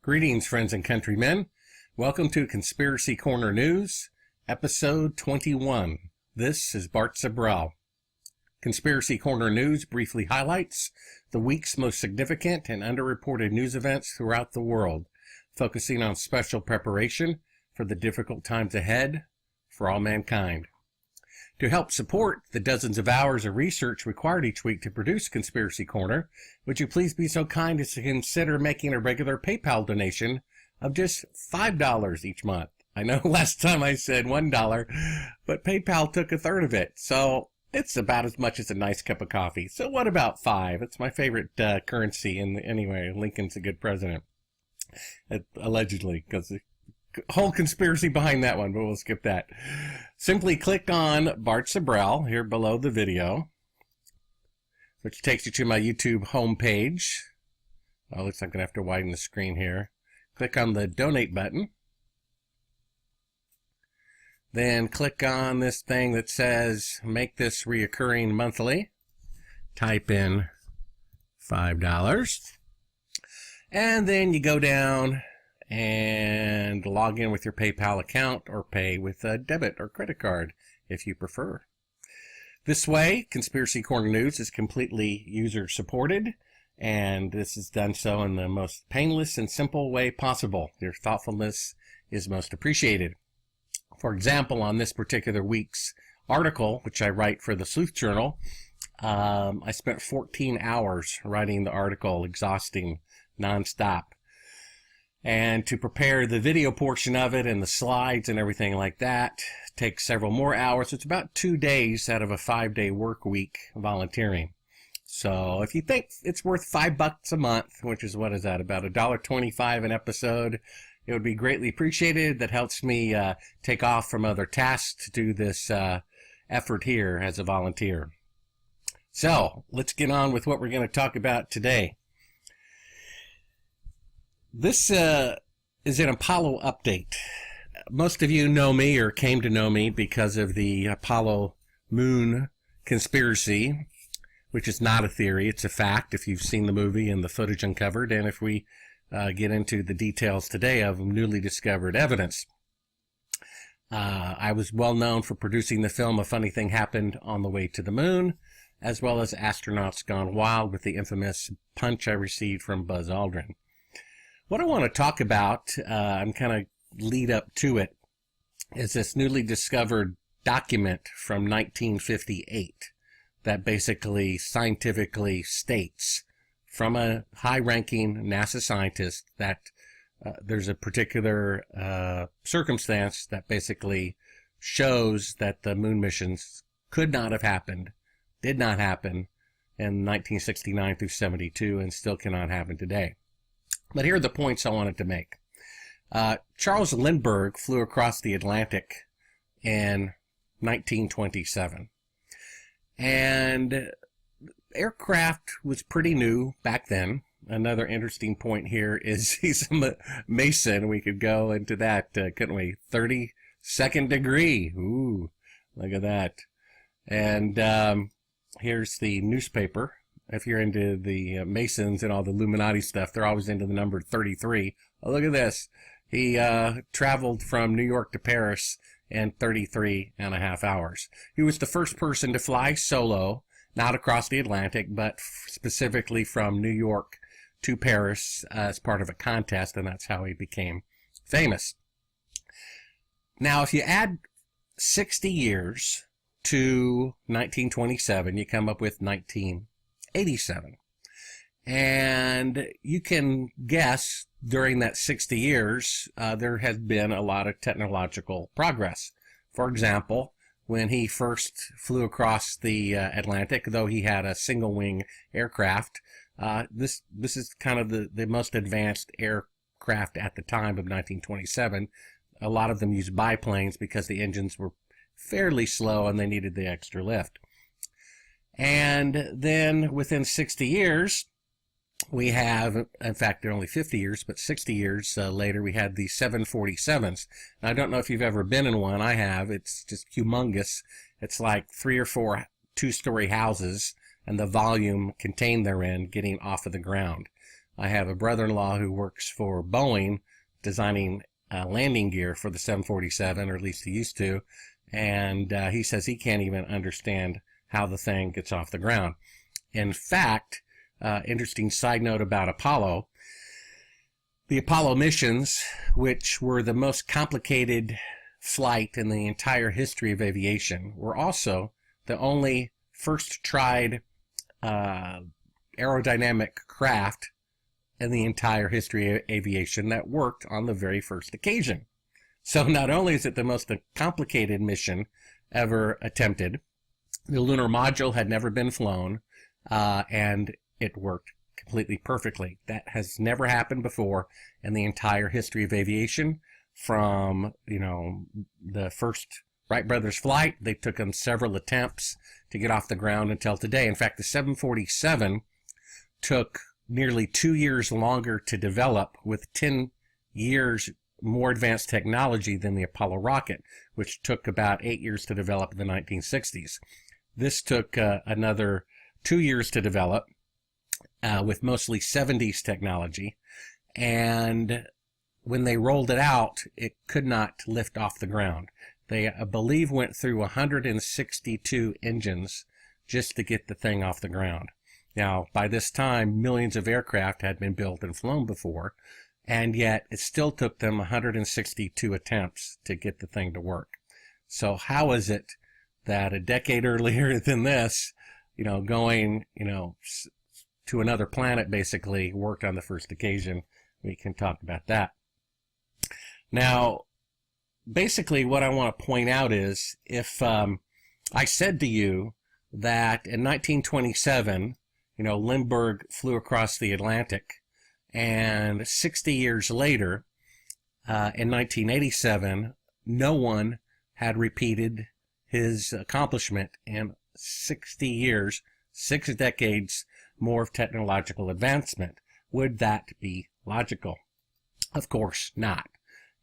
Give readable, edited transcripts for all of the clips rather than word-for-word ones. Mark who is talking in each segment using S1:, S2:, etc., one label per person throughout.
S1: Greetings, friends and countrymen. Welcome to Conspiracy Corner News, episode 21. This is Bart Sibrel. Conspiracy Corner News briefly highlights the week's most significant and underreported news events throughout the world, focusing on special preparation for the difficult times ahead for all mankind. To help support the dozens of hours of research required each week to produce Conspiracy Corner, would you please be so kind as to consider making a regular PayPal donation of just $5 each month? I know last time I said $1, but PayPal took a third of it, so it's about as much as a nice cup of coffee. So what about $5? It's my favorite currency. Anyway, Lincoln's a good president, allegedly, because whole conspiracy behind that one, but we'll skip that. Simply click on Bart Sibrel here below the video, which takes you to my YouTube homepage. Oh, looks like I'm going to have to widen the screen here. Click on the donate button. Then click on this thing that says make this reoccurring monthly. Type in $5. And then you go down and log in with your PayPal account or pay with a debit or credit card if you prefer. This way, Conspiracy Corner News is completely user supported, and this is done so in the most painless and simple way possible. Your thoughtfulness is most appreciated. For example, on this particular week's article, which I write for the Sleuth Journal, I spent 14 hours writing the article, exhausting nonstop. And to prepare the video portion of it and the slides and everything like that takes several more hours. It's about 2 days out of a 5-day work week volunteering. So if you think it's worth $5 a month, which is what is that, about $1.25 an episode, it would be greatly appreciated. That helps me take off from other tasks to do this effort here as a volunteer. So let's get on with what we're going to talk about today. This is an Apollo update. Most of you know me or came to know me because of the Apollo moon conspiracy, which is not a theory, it's a fact if you've seen the movie and the footage uncovered, and if we get into the details today of newly discovered evidence. I was well known for producing the film A Funny Thing Happened on the Way to the Moon, as well as Astronauts Gone Wild with the infamous punch I received from Buzz Aldrin. What I want to talk about, and kind of lead up to it, is this newly discovered document from 1958 that basically scientifically states from a high-ranking NASA scientist that there's a particular circumstance that basically shows that the moon missions could not have happened, did not happen in 1969 through 72, and still cannot happen today. But here are the points I wanted to make. Charles Lindbergh flew across the Atlantic in 1927. And aircraft was pretty new back then. Another interesting point here is he's a Mason. We could go into that, couldn't we? 32nd degree. Ooh, look at that. And here's the newspaper. If you're into the Masons and all the Illuminati stuff, they're always into the number 33. Oh, look at this. He traveled from New York to Paris in 33 and a half hours. He was the first person to fly solo, not across the Atlantic, but specifically from New York to Paris as part of a contest, and that's how he became famous. Now, if you add 60 years to 1927, you come up with 1987. And you can guess during that 60 years, there has been a lot of technological progress. For example, when he first flew across the Atlantic, though he had a single-wing aircraft, this is kind of the most advanced aircraft at the time of 1927. A lot of them used biplanes because the engines were fairly slow and they needed the extra lift. And then within 60 years, we have, in fact, they're only 50 years, but 60 years later, we had the 747s. Now, I don't know if you've ever been in one. I have. It's just humongous. It's like 3 or 4 two-story houses, and the volume contained therein getting off of the ground. I have a brother-in-law who works for Boeing designing landing gear for the 747, or at least he used to, and he says he can't even understand how the thing gets off the ground. In fact, interesting side note about Apollo, the Apollo missions, which were the most complicated flight in the entire history of aviation, were also the only first tried aerodynamic craft in the entire history of aviation that worked on the very first occasion. So not only is it the most complicated mission ever attempted, the lunar module had never been flown, and it worked completely perfectly. That has never happened before in the entire history of aviation. From, the first Wright brothers flight, they took them several attempts to get off the ground until today. In fact, the 747 took nearly 2 years longer to develop, with 10 years more advanced technology than the Apollo rocket, which took about 8 years to develop in the 1960s. This took another 2 years to develop, with mostly 70s technology, and when they rolled it out, it could not lift off the ground. They, I believe, went through 162 engines just to get the thing off the ground. Now, by this time, millions of aircraft had been built and flown before, and yet it still took them 162 attempts to get the thing to work. So how is it that a decade earlier than this, going, to another planet basically worked on the first occasion? We can talk about that. Now, basically what I want to point out is, if I said to you that in 1927, Lindbergh flew across the Atlantic, and 60 years later, in 1987, no one had repeated his accomplishment in 60 years, 6 decades more of technological advancement. Would that be logical? Of course not,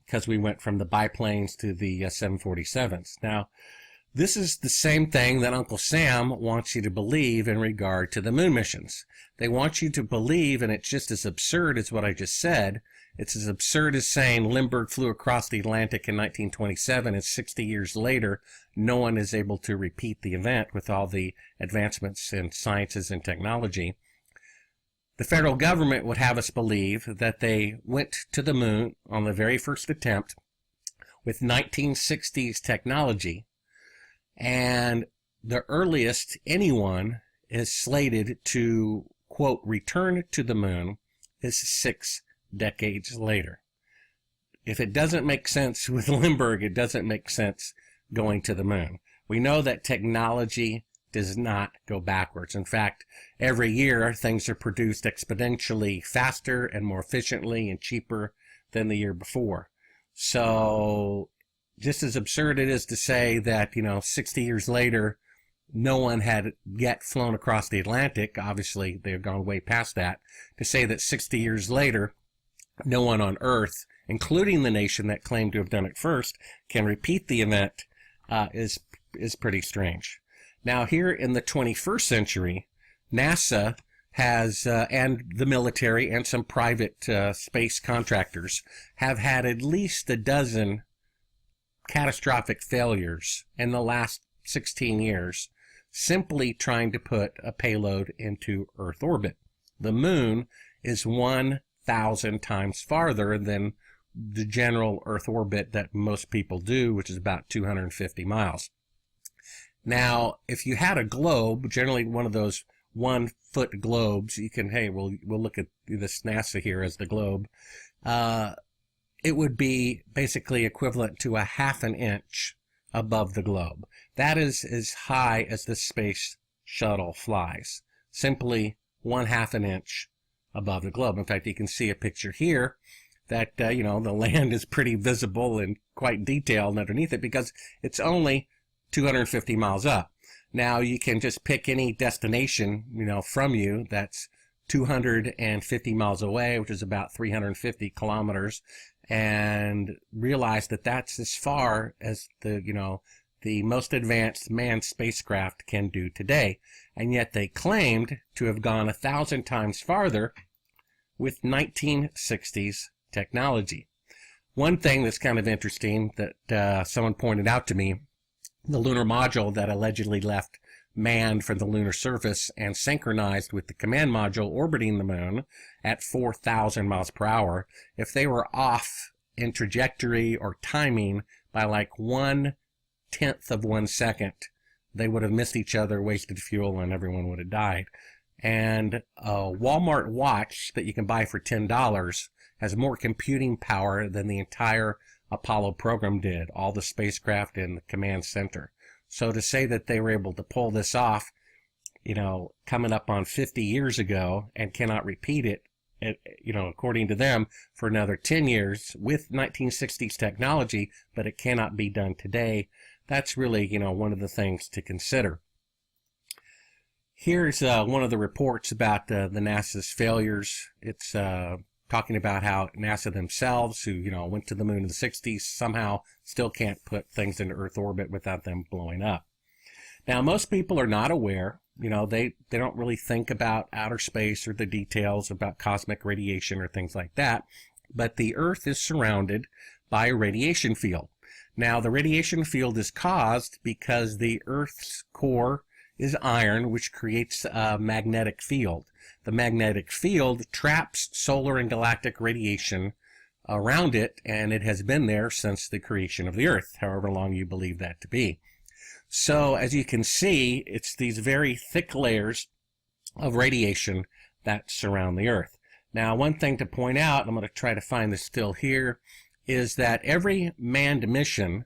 S1: because we went from the biplanes to the 747s. Now, this is the same thing that Uncle Sam wants you to believe in regard to the moon missions. They want you to believe, and it's just as absurd as what I just said. It's as absurd as saying Lindbergh flew across the Atlantic in 1927, and 60 years later, no one is able to repeat the event with all the advancements in sciences and technology. The federal government would have us believe that they went to the moon on the very first attempt with 1960s technology, and the earliest anyone is slated to, quote, return to the moon is 6 decades later. If it doesn't make sense with Lindbergh, it doesn't make sense going to the moon. We know that technology does not go backwards. In fact, every year things are produced exponentially faster and more efficiently and cheaper than the year before. So just as absurd it is to say that, 60 years later, no one had yet flown across the Atlantic. Obviously, they've gone way past that. To say that 60 years later, no one on Earth, including the nation that claimed to have done it first, can repeat the event is pretty strange. Now, here in the 21st century, NASA has, and the military and some private space contractors have had at least a dozen catastrophic failures in the last 16 years, simply trying to put a payload into Earth orbit. The moon is 1,000 times farther than the general Earth orbit that most people do, which is about 250 miles. Now, if you had a globe, generally one of those 1-foot globes, you can, we'll look at this NASA here as the globe. It would be basically equivalent to a 1/2 inch above the globe. That is as high as the space shuttle flies. Simply 1/2 inch above the globe. In fact, you can see a picture here that, the land is pretty visible and quite detailed underneath it because it's only 250 miles up. Now, you can just pick any destination, from you that's 250 miles away, which is about 350 kilometers, and realize that that's as far as the most advanced manned spacecraft can do today. And yet they claimed to have gone 1,000 times farther with 1960s technology. One thing that's kind of interesting that someone pointed out to me, the lunar module that allegedly left manned from the lunar surface and synchronized with the command module orbiting the moon at 4,000 miles per hour, if they were off in trajectory or timing by like 1/10 of 1 second, they would have missed each other, wasted fuel, and everyone would have died. And a Walmart watch that you can buy for $10 has more computing power than the entire Apollo program did, all the spacecraft and the command center. So to say that they were able to pull this off, coming up on 50 years ago and cannot repeat it, according to them, for another 10 years with 1960s technology, but it cannot be done today, that's really, one of the things to consider. Here's one of the reports about the NASA's failures. It's talking about how NASA themselves, who, went to the moon in the 60s, somehow still can't put things into Earth orbit without them blowing up. Now, most people are not aware, they don't really think about outer space or the details about cosmic radiation or things like that, but the Earth is surrounded by a radiation field. Now, the radiation field is caused because the Earth's core is iron, which creates a magnetic field. The magnetic field traps solar and galactic radiation around it, and it has been there since the creation of the Earth, however long you believe that to be. So, as you can see, it's these very thick layers of radiation that surround the Earth. Now, one thing to point out, I'm going to try to find this still here, is that every manned mission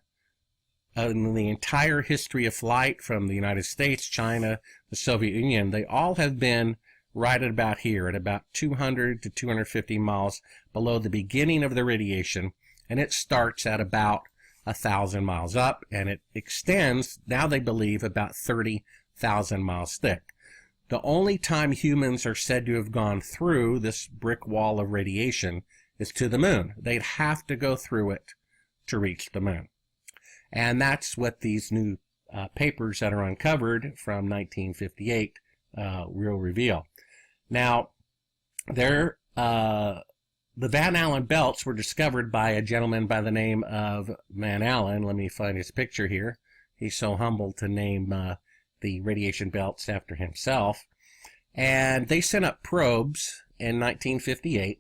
S1: in the entire history of flight from the United States, China, the Soviet Union, they all have been right at about here, at about 200 to 250 miles below the beginning of the radiation, and it starts at about 1,000 miles up, and it extends, now they believe, about 30,000 miles thick. The only time humans are said to have gone through this brick wall of radiation is to the moon. They'd have to go through it to reach the moon. And that's what these new papers that are uncovered from 1958 will reveal. Now, the Van Allen belts were discovered by a gentleman by the name of Van Allen. Let me find his picture here. He's so humble to name the radiation belts after himself. And they sent up probes in 1958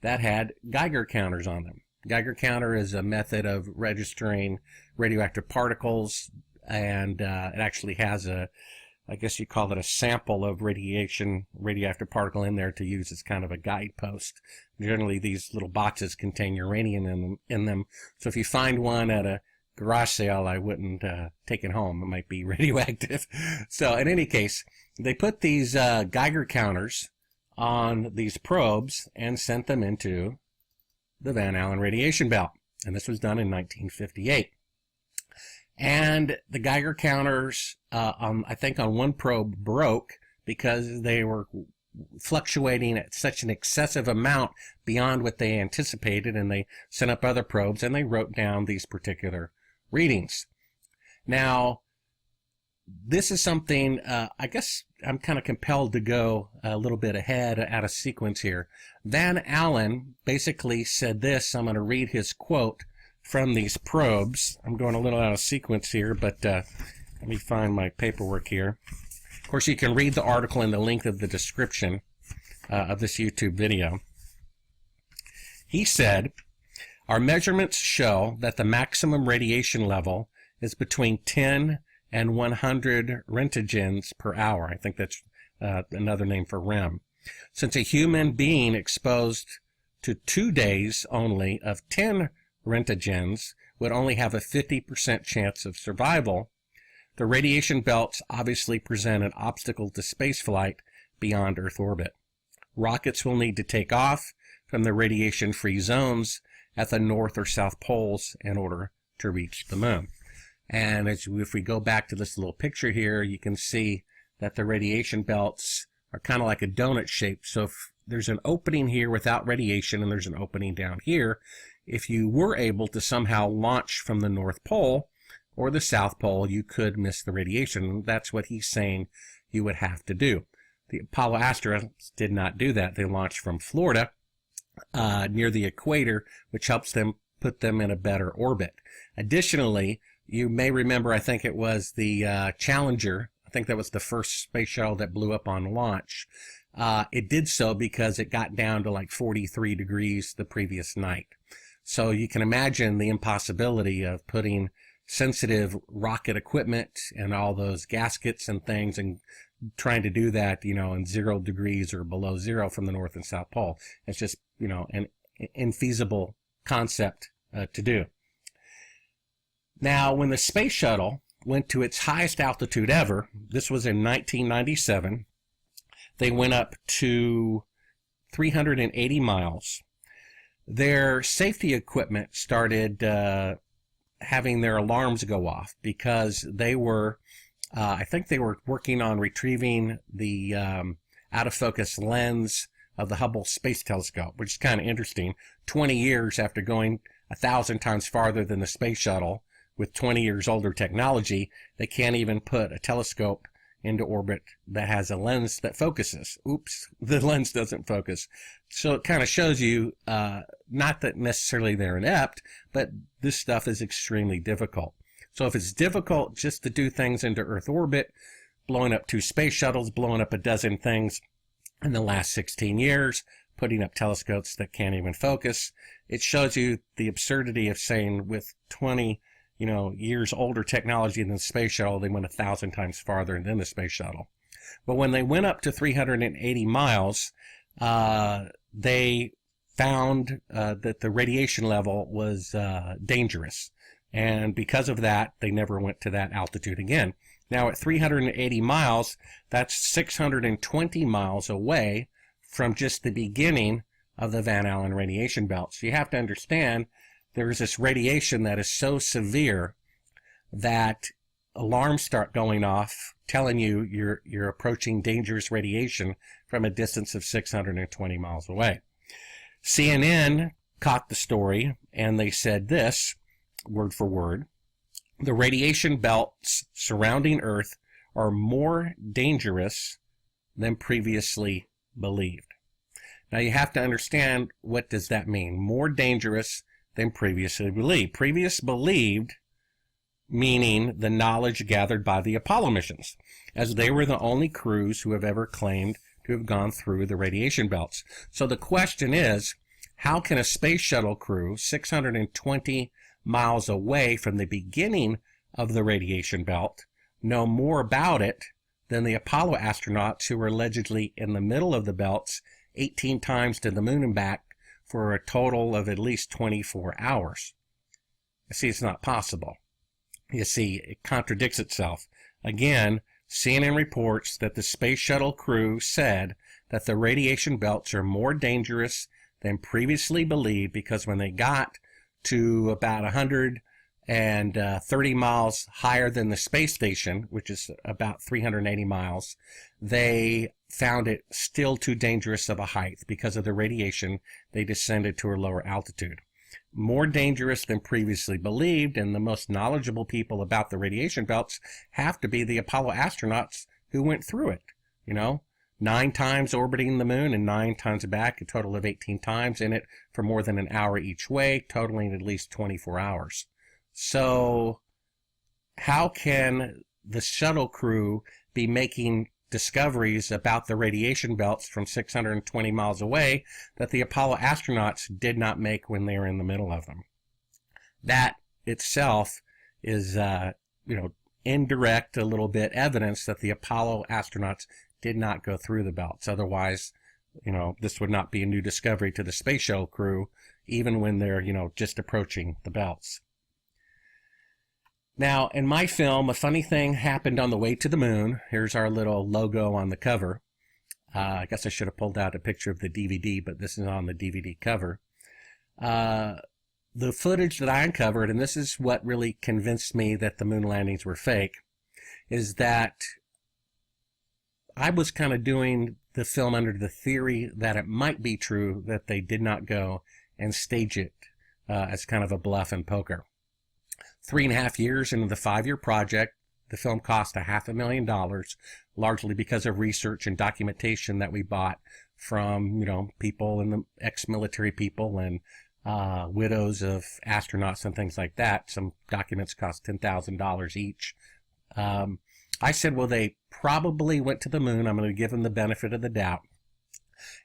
S1: that had Geiger counters on them. Geiger counter is a method of registering radioactive particles, and it actually has I guess you call it a sample of radioactive particle in there to use as kind of a guidepost. Generally, these little boxes contain uranium in them, so if you find one at a garage sale, I wouldn't take it home. It might be radioactive. So in any case, they put these Geiger counters on these probes and sent them into the Van Allen radiation belt. And this was done in 1958. And the Geiger counters, I think on one probe, broke because they were fluctuating at such an excessive amount beyond what they anticipated, and they sent up other probes and they wrote down these particular readings. Now, this is something, I guess I'm kind of compelled to go a little bit ahead out of sequence here. Van Allen basically said this. I'm going to read his quote from these probes. I'm going a little out of sequence here, but let me find my paperwork here. Of course, you can read the article in the link of the description of this YouTube video. He said, "Our measurements show that the maximum radiation level is between 10 and 100 rentgens per hour." I think that's another name for REM. Since a human being exposed to 2 days only of 10 rentgens would only have a 50% chance of survival, the radiation belts obviously present an obstacle to spaceflight beyond Earth orbit. Rockets will need to take off from the radiation-free zones at the north or south poles in order to reach the moon. And if we go back to this little picture here, you can see that the radiation belts are kind of like a donut shape. So if there's an opening here without radiation and there's an opening down here, if you were able to somehow launch from the North Pole or the South Pole, you could miss the radiation. That's what he's saying you would have to do. The Apollo astronauts did not do that. They launched from Florida near the equator, which helps them put them in a better orbit. Additionally, you may remember, I think it was the Challenger. I think that was the first space shuttle that blew up on launch. It did so because it got down to like 43 degrees the previous night. So you can imagine the impossibility of putting sensitive rocket equipment and all those gaskets and things and trying to do that, in 0 degrees or below zero from the North and South Pole. It's just, an infeasible concept to do. Now, when the space shuttle went to its highest altitude ever, this was in 1997, they went up to 380 miles. Their safety equipment started having their alarms go off because they were, I think they were working on retrieving the out-of-focus lens of the Hubble Space Telescope, which is kind of interesting. 20 years after going 1,000 times farther than the space shuttle, with 20 years older technology, they can't even put a telescope into orbit that has a lens that focuses. Oops, the lens doesn't focus. So it kind of shows you, not that necessarily they're inept, but this stuff is extremely difficult. So if it's difficult just to do things into Earth orbit, blowing up 2 space shuttles, blowing up a dozen things in the last 16 years, putting up telescopes that can't even focus, it shows you the absurdity of saying with 20 years older technology than the space shuttle, they went 1,000 times farther than the space shuttle. But when they went up to 380 miles, they found that the radiation level was dangerous. And because of that, they never went to that altitude again. Now at 380 miles, that's 620 miles away from just the beginning of the Van Allen radiation belt. So you have to understand there's this radiation that is so severe that alarms start going off telling you you're approaching dangerous radiation from a distance of 620 miles away. CNN caught the story and they said this, word for word: the radiation belts surrounding Earth are more dangerous than previously believed. Now you have to understand, what does that mean? More dangerous than previously believed. Previous believed meaning the knowledge gathered by the Apollo missions, as they were the only crews who have ever claimed to have gone through the radiation belts. So the question is, how can a space shuttle crew 620 miles away from the beginning of the radiation belt know more about it than the Apollo astronauts who were allegedly in the middle of the belts 18 times to the moon and back for a total of at least 24 hours? See, it's not possible. You see, it contradicts itself. Again, CNN reports that the space shuttle crew said that the radiation belts are more dangerous than previously believed because when they got to about 130 miles higher than the space station, which is about 380 miles, they found it still too dangerous of a height because of the radiation. They descended to a lower altitude. More dangerous than previously believed, and the most knowledgeable people about the radiation belts have to be the Apollo astronauts who went through it. 9 times orbiting the moon and 9 times back, a total of 18 times in it for more than an hour each way, totaling at least 24 hours. So how can the shuttle crew be making discoveries about the radiation belts from 620 miles away that the Apollo astronauts did not make when they were in the middle of them? That itself is, indirect, a little bit evidence that the Apollo astronauts did not go through the belts. Otherwise, this would not be a new discovery to the space shuttle crew, even when they're, just approaching the belts. Now, in my film, a funny thing happened on the way to the moon. Here's our little logo on the cover. I guess I should have pulled out a picture of the DVD, but this is on the DVD cover. The footage that I uncovered, and this is what really convinced me that the moon landings were fake, is that I was kind of doing the film under the theory that it might be true that they did not go and stage it as kind of a bluff and poker. 3.5 years into the 5-year project, The film cost $500,000, largely because of research and documentation that we bought from, people and the ex-military people and widows of astronauts and things like that. Some documents cost $10,000 each. I said, well, they probably went to the moon. I'm going to give them the benefit of the doubt.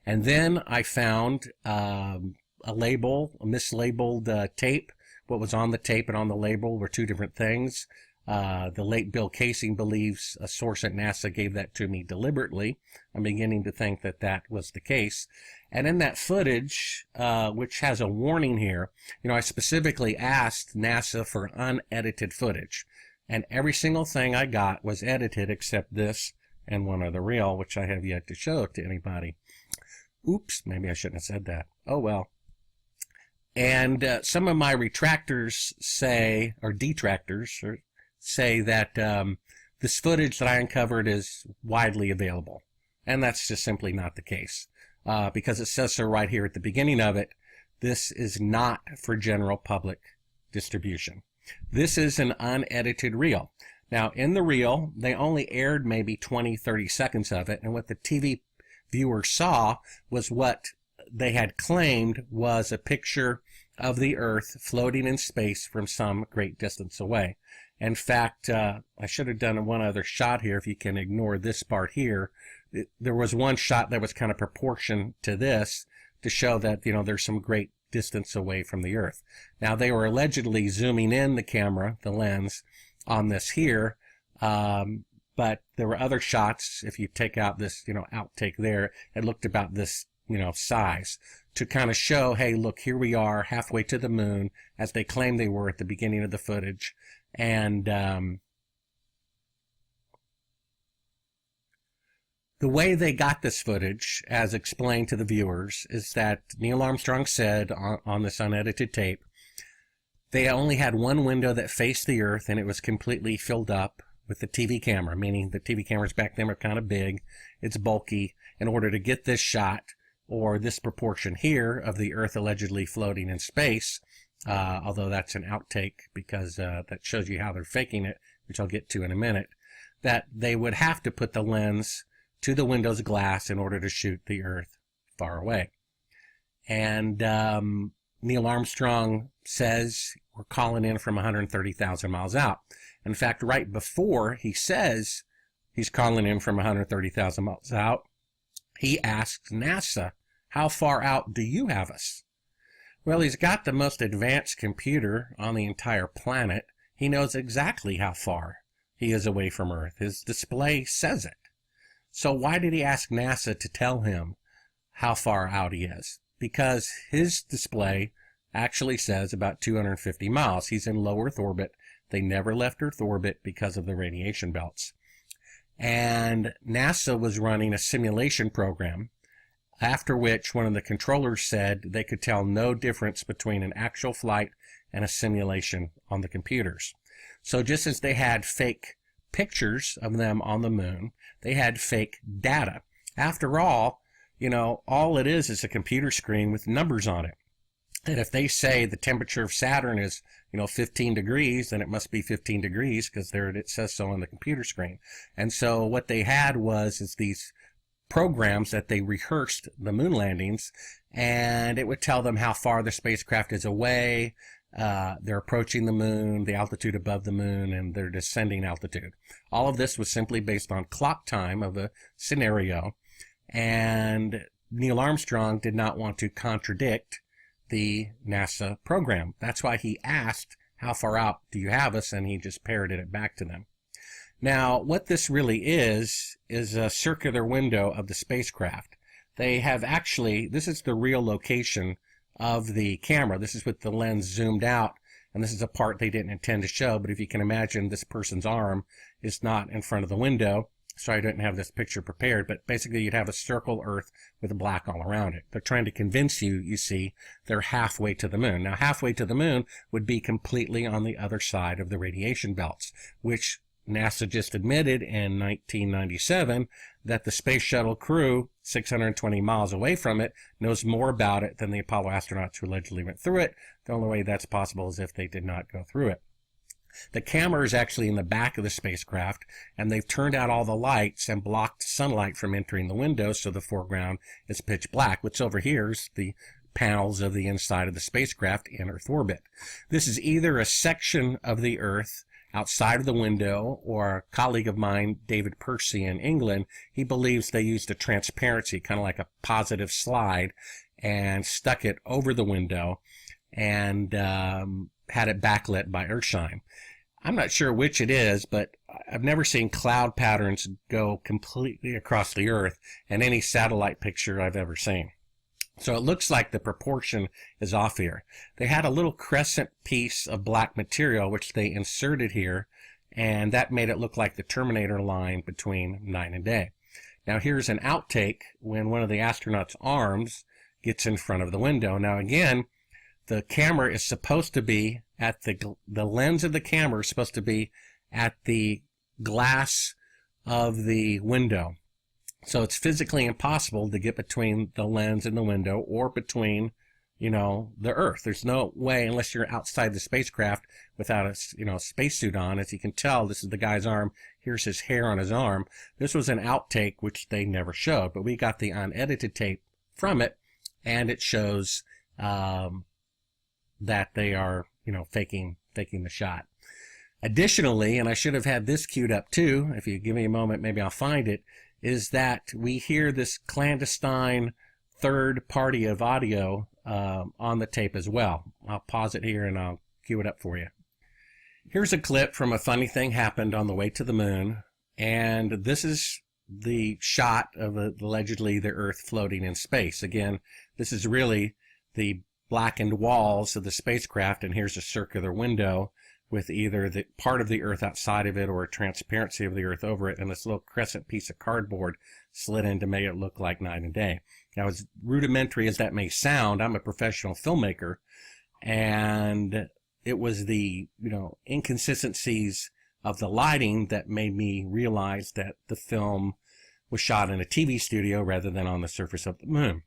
S1: And then I found a mislabeled tape. What was on the tape and on the label were two different things. The late Bill Casing believes a source at NASA gave that to me deliberately. I'm beginning to think that that was the case. And in that footage, which has a warning here, I specifically asked NASA for unedited footage. And every single thing I got was edited except this and one other reel, which I have yet to show to anybody. Oops, maybe I shouldn't have said that. Oh, well. And some of my detractors say that this footage that I uncovered is widely available. And that's just simply not the case. Because it says so right here at the beginning of it, this is not for general public distribution. This is an unedited reel. Now, in the reel, they only aired maybe 20, 30 seconds of it, and what the TV viewer saw was what they had claimed was a picture of the Earth floating in space from some great distance away. In fact, I should have done one other shot here if you can ignore this part here. There was one shot that was kind of proportioned to this to show that, there's some great distance away from the Earth. Now, they were allegedly zooming in the camera, the lens, on this here, but there were other shots. If you take out this, outtake there, it looked about this, size to kind of show, hey, look, here we are halfway to the moon, as they claimed they were at the beginning of the footage. And the way they got this footage, as explained to the viewers, is that Neil Armstrong said on this unedited tape, they only had one window that faced the Earth, and it was completely filled up with the TV camera, meaning the TV cameras back then were kind of big, it's bulky. In order to get this shot, or this proportion here of the Earth allegedly floating in space, although that's an outtake because that shows you how they're faking it, which I'll get to in a minute, that they would have to put the lens to the window's glass in order to shoot the Earth far away. And Neil Armstrong says we're calling in from 130,000 miles out. In fact, right before he says he's calling in from 130,000 miles out, he asks NASA, how far out do you have us? Well, he's got the most advanced computer on the entire planet. He knows exactly how far he is away from Earth. His display says it. So why did he ask NASA to tell him how far out he is? Because his display actually says about 250 miles. He's in low Earth orbit. They never left Earth orbit because of the radiation belts. And NASA was running a simulation program, after which one of the controllers said they could tell no difference between an actual flight and a simulation on the computers. So just as they had fake pictures of them on the moon, they had fake data. After all, all it is a computer screen with numbers on it. And if they say the temperature of Saturn is, 15 degrees, then it must be 15 degrees because there it says so on the computer screen. And so what they had is these programs that they rehearsed the moon landings, and it would tell them how far the spacecraft is away, they're approaching the moon, the altitude above the moon, and their descending altitude. All of this was simply based on clock time of a scenario, and Neil Armstrong did not want to contradict the NASA program. That's why he asked, how far out do you have us? And he just parroted it back to them. Now, what this really is a circular window of the spacecraft. They have actually, this is the real location of the camera. This is with the lens zoomed out, and this is a part they didn't intend to show, but if you can imagine, this person's arm is not in front of the window. Sorry, I didn't have this picture prepared, but basically you'd have a circle Earth with black all around it. They're trying to convince you, you see, they're halfway to the moon. Now, halfway to the moon would be completely on the other side of the radiation belts, which NASA just admitted in 1997 that the space shuttle crew, 620 miles away from it, knows more about it than the Apollo astronauts who allegedly went through it. The only way that's possible is if they did not go through it. The camera is actually in the back of the spacecraft, and they've turned out all the lights and blocked sunlight from entering the window, so the foreground is pitch black. What's over here is the panels of the inside of the spacecraft in Earth orbit. This is either a section of the Earth outside of the window, or a colleague of mine, David Percy in England, he believes they used a transparency, kind of like a positive slide, and stuck it over the window and had it backlit by Earthshine. I'm not sure which it is, but I've never seen cloud patterns go completely across the Earth in any satellite picture I've ever seen. So it looks like the proportion is off here. They had a little crescent piece of black material which they inserted here, and that made it look like the Terminator line between night and day. Now here's an outtake when one of the astronauts' arms gets in front of the window. Now again, the camera is supposed to be at the lens of the camera is supposed to be at the glass of the window. So it's physically impossible to get between the lens and the window, or between, the Earth. There's no way, unless you're outside the spacecraft without a, spacesuit on. As you can tell, this is the guy's arm. Here's his hair on his arm. This was an outtake, which they never showed, but we got the unedited tape from it, and it shows that they are, faking the shot. Additionally, and I should have had this queued up too, if you give me a moment, maybe I'll find it, is that we hear this clandestine third party of audio on the tape as well. I'll pause it here and I'll cue it up for you. Here's a clip from A Funny Thing Happened on the Way to the Moon, and this is the shot of allegedly the Earth floating in space. Again, this is really the blackened walls of the spacecraft, and here's a circular window with either the part of the Earth outside of it or a transparency of the Earth over it, and this little crescent piece of cardboard slid in to make it look like night and day. Now, as rudimentary as that may sound, I'm a professional filmmaker, and it was the inconsistencies of the lighting that made me realize that the film was shot in a TV studio rather than on the surface of the moon.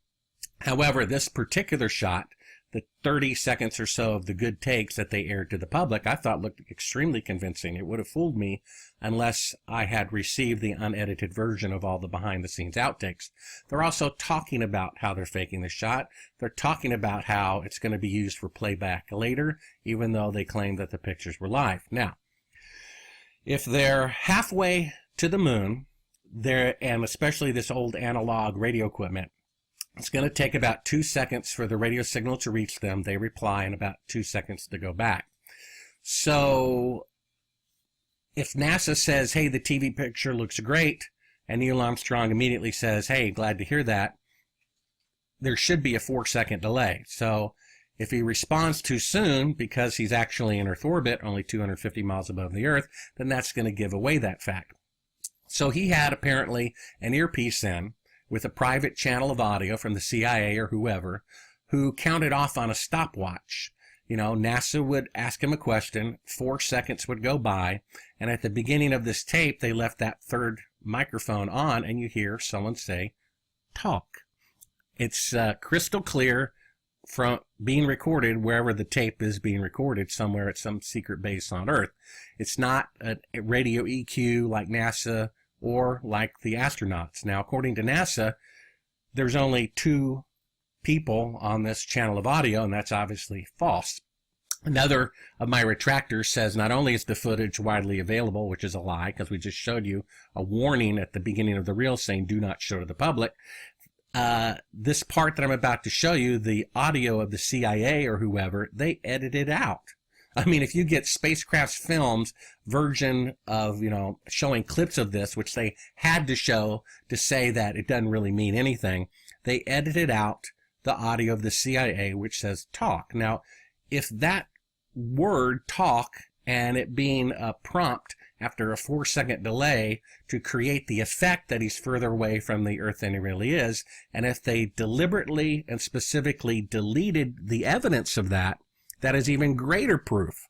S1: However, this particular shot, the 30 seconds or so of the good takes that they aired to the public, I thought looked extremely convincing. It would have fooled me unless I had received the unedited version of all the behind-the-scenes outtakes. They're also talking about how they're faking the shot. They're talking about how it's going to be used for playback later, even though they claim that the pictures were live. Now, if they're halfway to the moon, and especially this old analog radio equipment, it's going to take about 2 seconds for the radio signal to reach them. They reply in about 2 seconds to go back. So if NASA says, hey, the TV picture looks great, and Neil Armstrong immediately says, hey, glad to hear that, there should be a 4-second delay. So if he responds too soon because he's actually in Earth orbit, only 250 miles above the Earth, then that's going to give away that fact. So he had apparently an earpiece in with a private channel of audio from the CIA or whoever, who counted off on a stopwatch. NASA would ask him a question, 4 seconds would go by, and at the beginning of this tape, they left that third microphone on, and you hear someone say, talk. It's crystal clear from being recorded wherever the tape is being recorded, somewhere at some secret base on Earth. It's not a radio EQ like NASA or like the astronauts. Now, according to NASA, there's only 2 people on this channel of audio, and that's obviously false. Another of my retractors says not only is the footage widely available, which is a lie, because we just showed you a warning at the beginning of the reel saying do not show to the public. This part that I'm about to show you, the audio of the CIA or whoever, they edited out. I mean, if you get Spacecraft's Films version of, showing clips of this, which they had to show to say that it doesn't really mean anything, they edited out the audio of the CIA, which says talk. Now, if that word talk and it being a prompt after a 4-second delay to create the effect that he's further away from the Earth than he really is, and if they deliberately and specifically deleted the evidence of that, that is even greater proof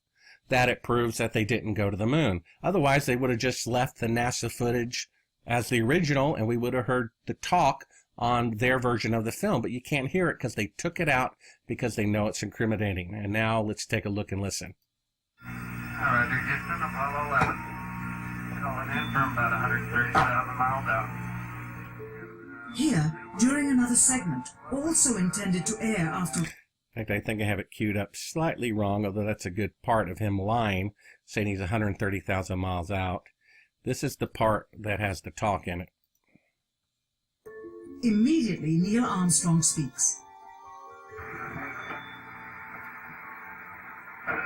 S1: that it proves that they didn't go to the moon. Otherwise, they would have just left the NASA footage as the original, and we would have heard the talk on their version of the film. But you can't hear it because they took it out because they know it's incriminating. And now let's take a look and listen.
S2: Roger, Houston, Apollo 11. Calling in from about 130,000 miles out.
S3: Here, during another segment, also intended to air after...
S1: In fact, I think I have it queued up slightly wrong, although that's a good part of him lying, saying he's 130,000 miles out. This is the part that has the talk in it.
S3: Immediately, Neil Armstrong speaks.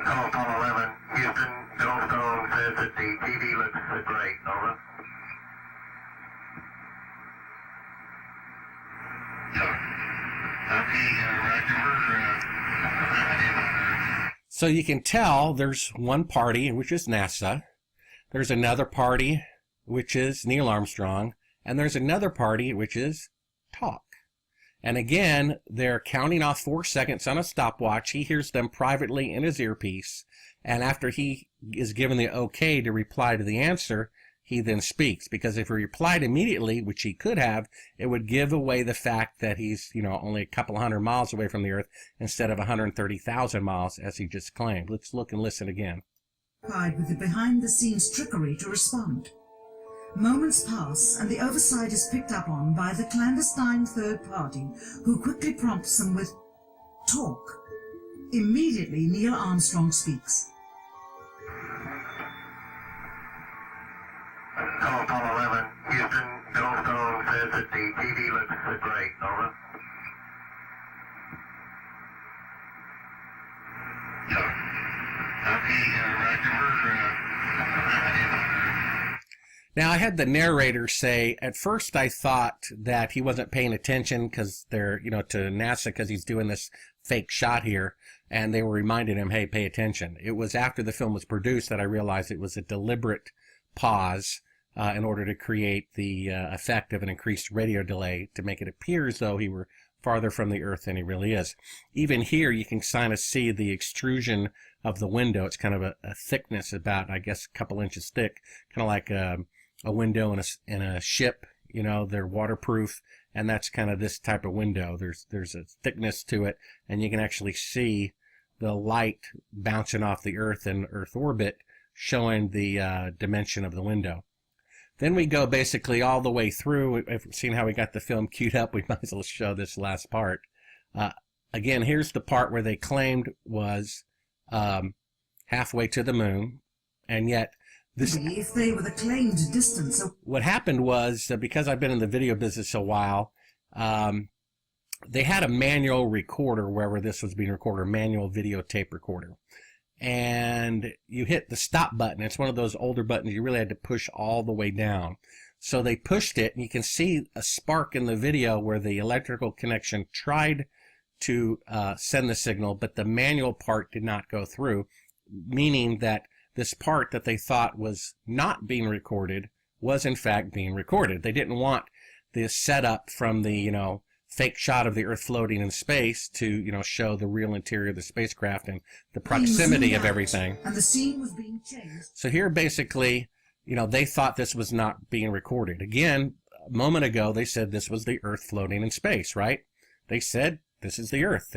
S2: Call Apollo 11. Houston, Goldstone says that the TV looks great. Over.
S1: So you can tell there's one party, which is NASA. There's another party, which is Neil Armstrong. And there's another party, which is talk. And again, they're counting off 4 seconds on a stopwatch. He hears them privately in his earpiece. And after he is given the okay to reply to the answer, he then speaks. Because if he replied immediately, which he could have, it would give away the fact that he's, only a couple hundred miles away from the Earth instead of 130,000 miles, as he just claimed. Let's look and listen again.
S3: With the behind-the-scenes trickery to respond. Moments pass, and the oversight is picked up on by the clandestine third party, who quickly prompts them with talk. Immediately, Neil Armstrong speaks.
S2: Call Apollo 11. Houston, Goldstone says that the TV looks great. Over.
S1: Now, I had the narrator say, at first I thought that he wasn't paying attention because they're, to NASA because he's doing this fake shot here, and they were reminding him, hey, pay attention. It was after the film was produced that I realized it was a deliberate pause in order to create the effect of an increased radio delay to make it appear as though he were farther from the Earth than he really is. Even here, you can kind of see the extrusion of the window. It's kind of a thickness about, I guess, a couple inches thick, kind of like a window in a ship. They're waterproof, and that's kind of this type of window. There's a thickness to it, and you can actually see the light bouncing off the Earth in Earth orbit, showing the dimension of the window. Then we go basically all the way through. We've seen how we got the film queued up. We might as well show this last part. Again, here's the part where they claimed was halfway to the moon, and yet
S3: if they were the claimed distance.
S1: What happened was, because I've been in the video business a while, they had a manual recorder wherever this was being recorded, a manual videotape recorder. And you hit the stop button. It's one of those older buttons you really had to push all the way down. So they pushed it, and you can see a spark in the video where the electrical connection tried to send the signal, but the manual part did not go through, meaning that this part that they thought was not being recorded was in fact being recorded. They didn't want the setup from the, fake shot of the Earth floating in space to, show the real interior of the spacecraft and the proximity of everything.
S3: And the scene was being changed.
S1: So here basically, they thought this was not being recorded. Again, a moment ago, they said this was the Earth floating in space, right? They said, this is the Earth.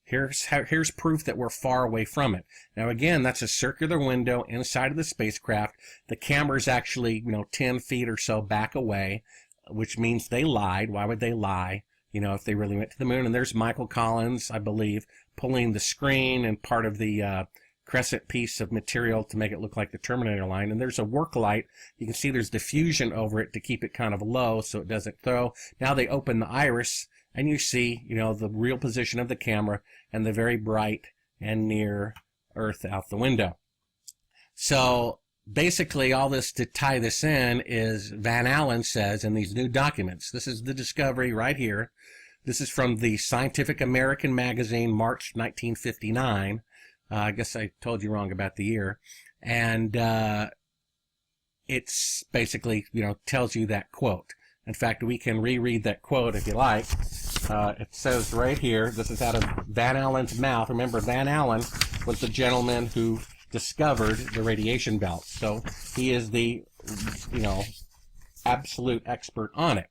S1: Here's proof that we're far away from it. Now, again, that's a circular window inside of the spacecraft. The camera's actually, 10 feet or so back away, which means they lied. Why would they lie? If they really went to the moon. And there's Michael Collins, I believe, pulling the screen and part of the crescent piece of material to make it look like the Terminator line. And there's a work light. You can see there's diffusion over it to keep it kind of low so it doesn't throw. Now they open the iris, and you see, the real position of the camera and the very bright and near Earth out the window. So basically, all this to tie this in is Van Allen says in these new documents. This is the discovery right here. This is from the Scientific American magazine, March 1959. I guess I told you wrong about the year. And it's basically, tells you that quote. In fact, we can reread that quote if you like. It says right here, this is out of Van Allen's mouth. Remember, Van Allen was the gentleman who discovered the radiation belt. So he is the, absolute expert on it.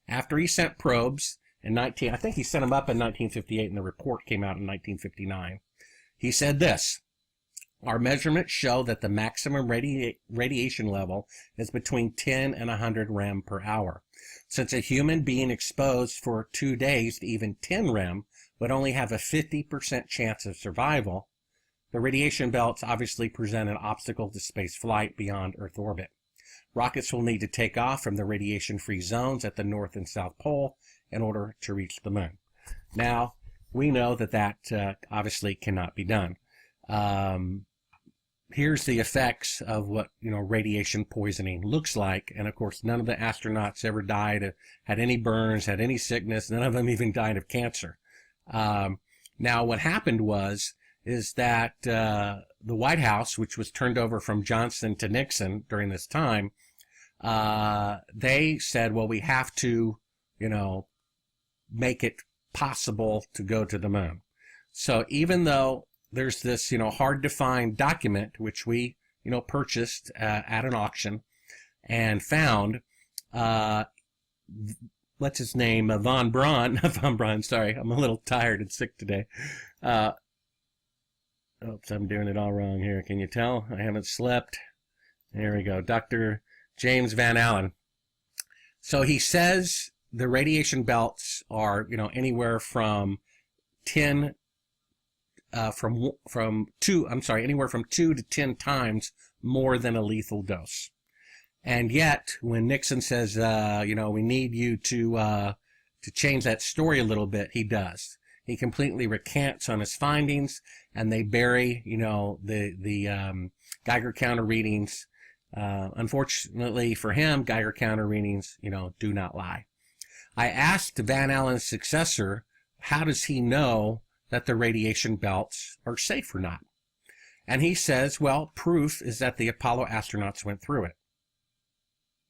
S1: After he sent probes I think he sent them up in 1958 and the report came out in 1959. He said this: Our measurements show that the maximum radiation level is between 10 and 100 rem per hour. Since a human being exposed for 2 days to even 10 rem would only have a 50% chance of survival, the radiation belts obviously present an obstacle to space flight beyond Earth orbit. Rockets will need to take off from the radiation-free zones at the North and South Pole in order to reach the moon. Now, we know that obviously cannot be done. Here's the effects of what, radiation poisoning looks like. And of course, none of the astronauts ever died, had any burns, had any sickness. None of them even died of cancer. Now, what happened is that the White House, which was turned over from Johnson to Nixon during this time, they said, well, we have to, make it possible to go to the moon. So even though there's this, hard to find document, which we, purchased at an auction and found, what's his name? Von Braun, not Von Braun, sorry. I'm a little tired and sick today. Oops, I'm doing it all wrong here. Can you tell? I haven't slept. There we go. Dr. James Van Allen. So he says the radiation belts are, anywhere from anywhere from 2 to 10 times more than a lethal dose. And yet, when Nixon says, we need you to change that story a little bit, he does. He completely recants on his findings, and they bury, the Geiger counter readings. Unfortunately for him, Geiger counter readings, do not lie. I asked Van Allen's successor, how does he know that the radiation belts are safe or not? And he says, well, proof is that the Apollo astronauts went through it.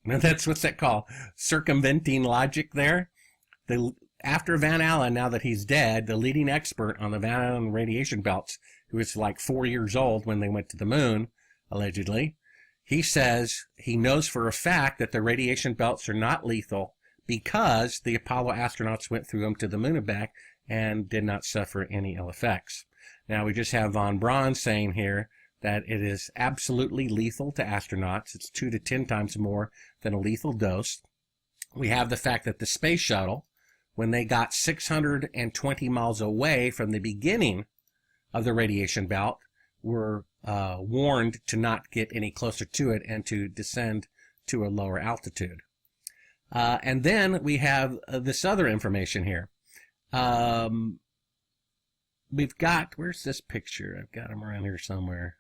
S1: Now that's what's that called? Circumventing logic there. After Van Allen, now that he's dead, the leading expert on the Van Allen radiation belts, who was like 4 years old when they went to the moon, allegedly, he says he knows for a fact that the radiation belts are not lethal because the Apollo astronauts went through them to the moon and back and did not suffer any ill effects. Now we just have Von Braun saying here that it is absolutely lethal to astronauts. It's 2 to 10 times more than a lethal dose. We have the fact that the space shuttle, when they got 620 miles away from the beginning of the radiation belt, were warned to not get any closer to it and to descend to a lower altitude. And then we have this other information here. We've got, where's this picture? I've got them around here somewhere.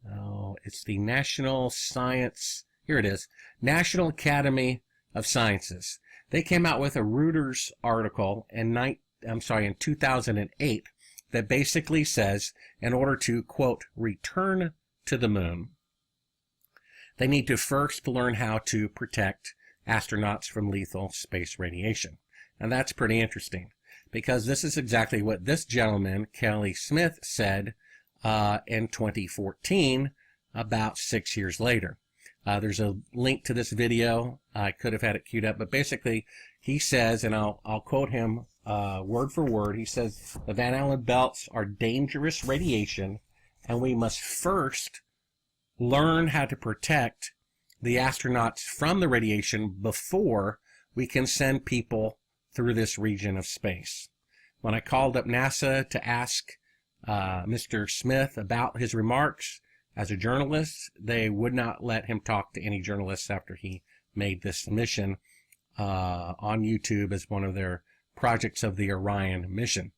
S1: Oh, it's the National Science, here it is, National Academy of Sciences. They came out with a Reuters article in 2008 that basically says, in order to, quote, return to the moon, they need to first learn how to protect astronauts from lethal space radiation. And that's pretty interesting, because this is exactly what this gentleman, Kelly Smith, said in 2014, about 6 years later. There's a link to this video. I could have had it queued up, but basically he says, and I'll quote him word for word, he says, the Van Allen belts are dangerous radiation, and we must first learn how to protect the astronauts from the radiation before we can send people through this region of space. When I called up NASA to ask Mr. Smith about his remarks as a journalist, they would not let him talk to any journalists after he made this submission on YouTube as one of their projects of the Orion mission.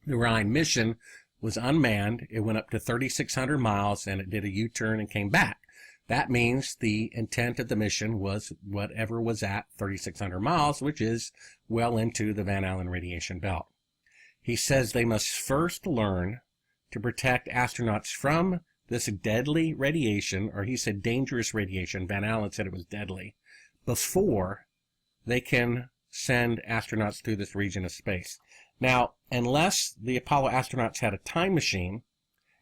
S1: The Orion mission was unmanned. It went up to 3,600 miles and it did a U-turn and came back. That means the intent of the mission was whatever was at 3,600 miles, which is well into the Van Allen radiation belt. He says they must first learn to protect astronauts from this deadly radiation, or he said dangerous radiation. Van Allen said it was deadly, before they can send astronauts through this region of space. Now, unless the Apollo astronauts had a time machine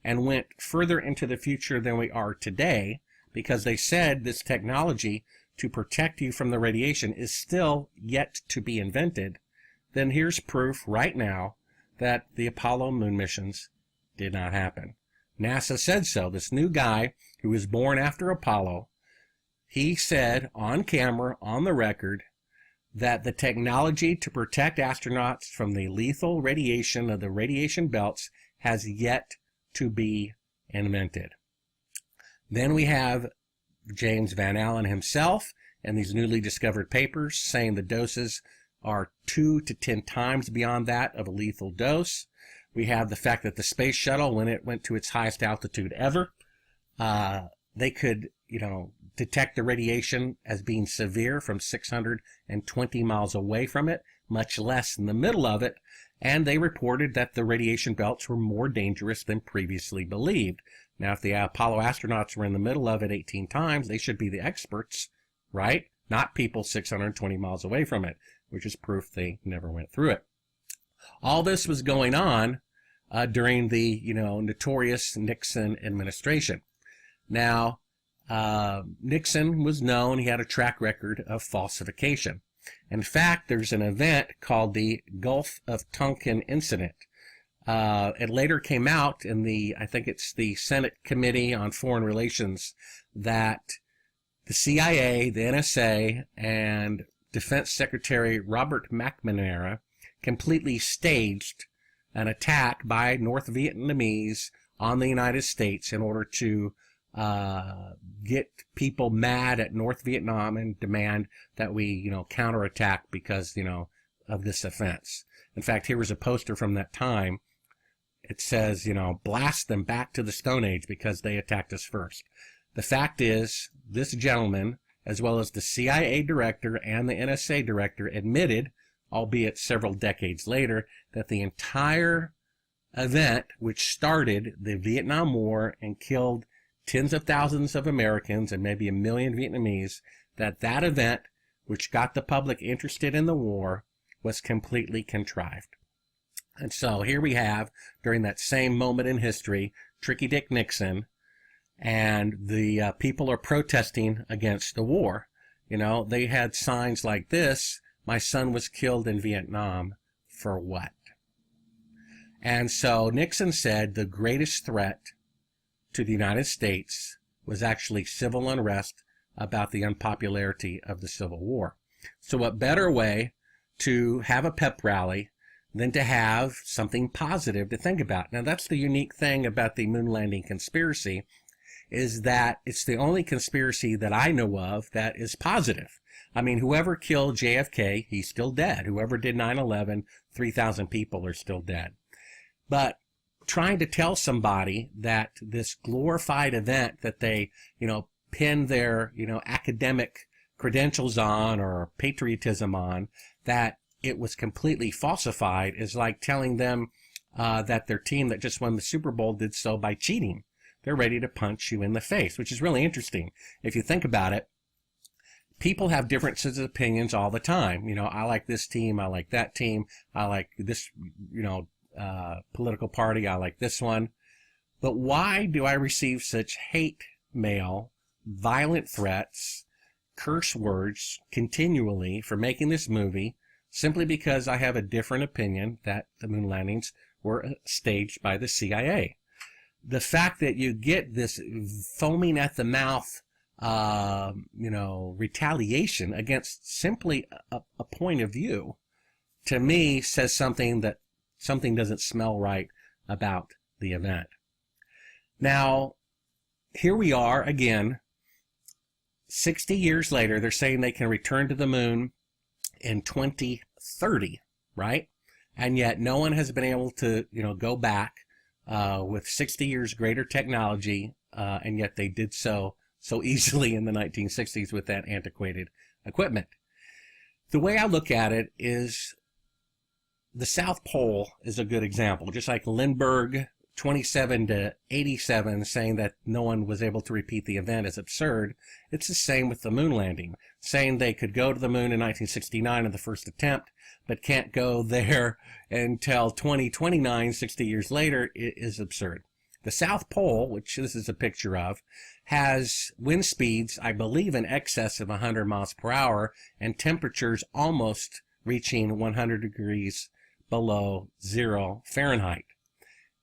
S1: and went further into the future than we are today, because they said this technology to protect you from the radiation is still yet to be invented, then here's proof right now that the Apollo moon missions did not happen. NASA said so. This new guy who was born after Apollo, he said on camera, on the record, that the technology to protect astronauts from the lethal radiation of the radiation belts has yet to be invented. Then we have James Van Allen himself and these newly discovered papers saying the doses are 2 to 10 times beyond that of a lethal dose. We have the fact that the space shuttle, when it went to its highest altitude ever, they could, detect the radiation as being severe from 620 miles away from it, much less in the middle of it. And they reported that the radiation belts were more dangerous than previously believed. Now, if the Apollo astronauts were in the middle of it 18 times, they should be the experts, right? Not people 620 miles away from it, which is proof they never went through it. All this was going on during the, notorious Nixon administration. Now, Nixon was known, he had a track record of falsification. In fact, there's an event called the Gulf of Tonkin incident. It later came out in I think it's the Senate Committee on Foreign Relations, that the CIA, the NSA, and Defense Secretary Robert McNamara completely staged an attack by North Vietnamese on the United States in order to get people mad at North Vietnam and demand that we, counterattack because, of this offense. In fact, here was a poster from that time. It says, blast them back to the Stone Age because they attacked us first. The fact is, this gentleman, as well as the CIA director and the NSA director, admitted, albeit several decades later, that the entire event, which started the Vietnam War and killed tens of thousands of Americans and maybe 1 million Vietnamese, that event, which got the public interested in the war, was completely contrived. And so here we have, during that same moment in history, Tricky Dick Nixon, and the people are protesting against the war. They had signs like this: "My son was killed in Vietnam, for what?" And so Nixon said the greatest threat to the United States was actually civil unrest about the unpopularity of the Civil War. So what better way to have a pep rally than to have something positive to think about? Now, that's the unique thing about the moon landing conspiracy, is that it's the only conspiracy that I know of that is positive. I mean, whoever killed JFK, he's still dead. Whoever did 9/11, 3,000 people are still dead. But trying to tell somebody that this glorified event that they, pin their, academic credentials on or patriotism on, that it was completely falsified, is like telling them that their team that just won the Super Bowl did so by cheating. They're ready to punch you in the face, which is really interesting. If you think about it, people have differences of opinions all the time. I like this team, I like that team, I like this, political party, I like this one. But why do I receive such hate mail, violent threats, curse words continually for making this movie, simply because I have a different opinion that the moon landings were staged by the CIA? The fact that you get this foaming at the mouth, retaliation against simply a point of view, to me says something doesn't smell right about the event. Now, here we are again, 60 years later. They're saying they can return to the moon in 2030, right? And yet no one has been able to, go back with 60 years greater technology, and yet they did so easily in the 1960s with that antiquated equipment. The way I look at it is the South Pole is a good example. Just like Lindbergh, 27 to 87, saying that no one was able to repeat the event is absurd. It's the same with the moon landing. Saying they could go to the moon in 1969 in the first attempt, but can't go there until 2029, 60 years later, is absurd. The South Pole, which this is a picture of, has wind speeds, I believe, in excess of 100 miles per hour and temperatures almost reaching 100 degrees below 0 Fahrenheit.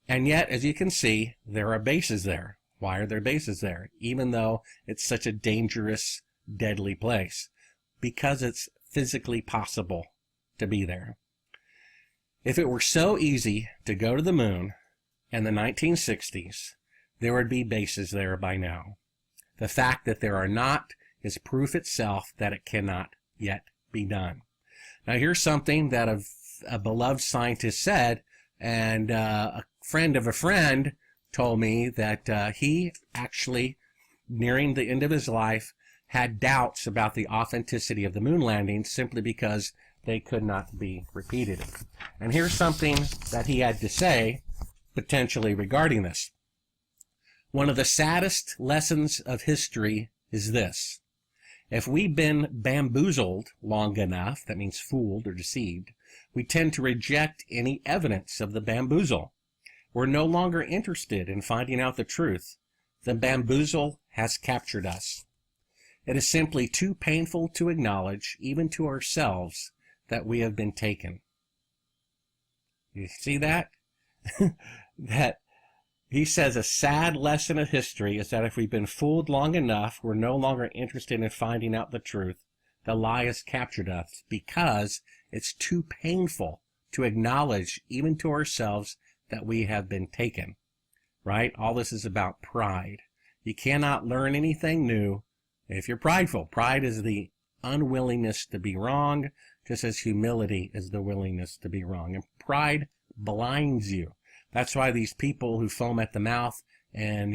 S1: And yet, as you can see, there are bases there. Why are there bases there? Even though it's such a dangerous, deadly place. Because it's physically possible to be there. If it were so easy to go to the moon in the 1960s, there would be bases there by now. The fact that there are not is proof itself that it cannot yet be done. Now here's something that a beloved scientist said, and a friend of a friend told me that he actually, nearing the end of his life, had doubts about the authenticity of the moon landing simply because they could not be repeated. And here's something that he had to say potentially regarding this. One of the saddest lessons of history is this. If we've been bamboozled long enough, that means fooled or deceived, we tend to reject any evidence of the bamboozle. We're no longer interested in finding out the truth. The bamboozle has captured us. It is simply too painful to acknowledge, even to ourselves, that we have been taken. You see that? That he says a sad lesson of history is that if we've been fooled long enough, we're no longer interested in finding out the truth. The lie has captured us because it's too painful to acknowledge, even to ourselves, that we have been taken. Right? All this is about pride. You cannot learn anything new if you're prideful. Pride is the unwillingness to be wrong, just as humility is the willingness to be wrong. And pride blinds you. That's why these people who foam at the mouth and,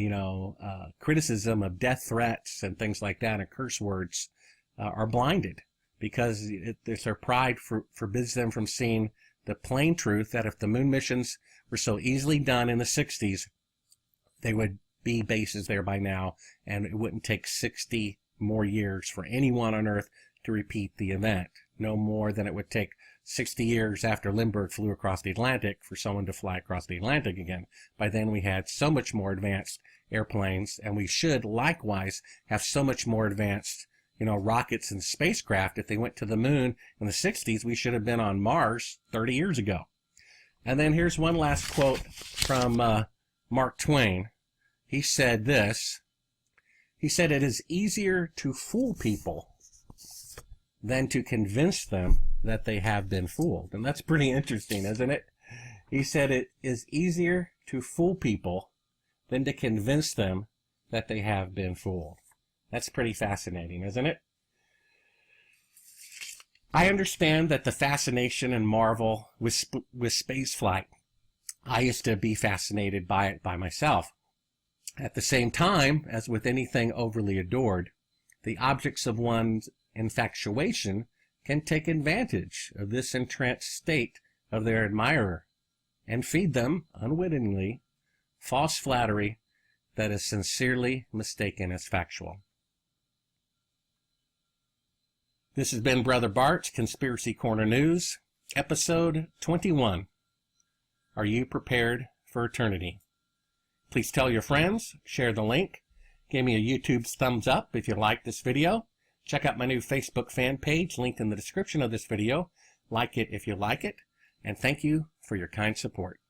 S1: criticism of death threats and things like that and curse words are blinded, because their pride forbids them from seeing the plain truth that if the moon missions were so easily done in the 60s, they would be bases there by now, and it wouldn't take 60 more years for anyone on Earth to repeat the event. No more than it would take 60 years after Lindbergh flew across the Atlantic for someone to fly across the Atlantic again. By then we had so much more advanced airplanes, and we should likewise have so much more advanced, rockets and spacecraft. If they went to the moon in the 60s, we should have been on Mars 30 years ago. And then here's one last quote from Mark Twain. He said this. He said, "It is easier to fool people than to convince them that they have been fooled." And that's pretty interesting, isn't it? He said it is easier to fool people than to convince them that they have been fooled. That's pretty fascinating, isn't it? I understand that the fascination and marvel with space flight. I used to be fascinated by it by myself. At the same time, as with anything overly adored, the objects of one's infatuation can take advantage of this entranced state of their admirer and feed them, unwittingly, false flattery that is sincerely mistaken as factual. This has been Brother Bart's Conspiracy Corner News, episode 21. Are you prepared for eternity? Please tell your friends, share the link, give me a YouTube thumbs up if you like this video. Check out my new Facebook fan page linked in the description of this video. Like it if you like it, and thank you for your kind support.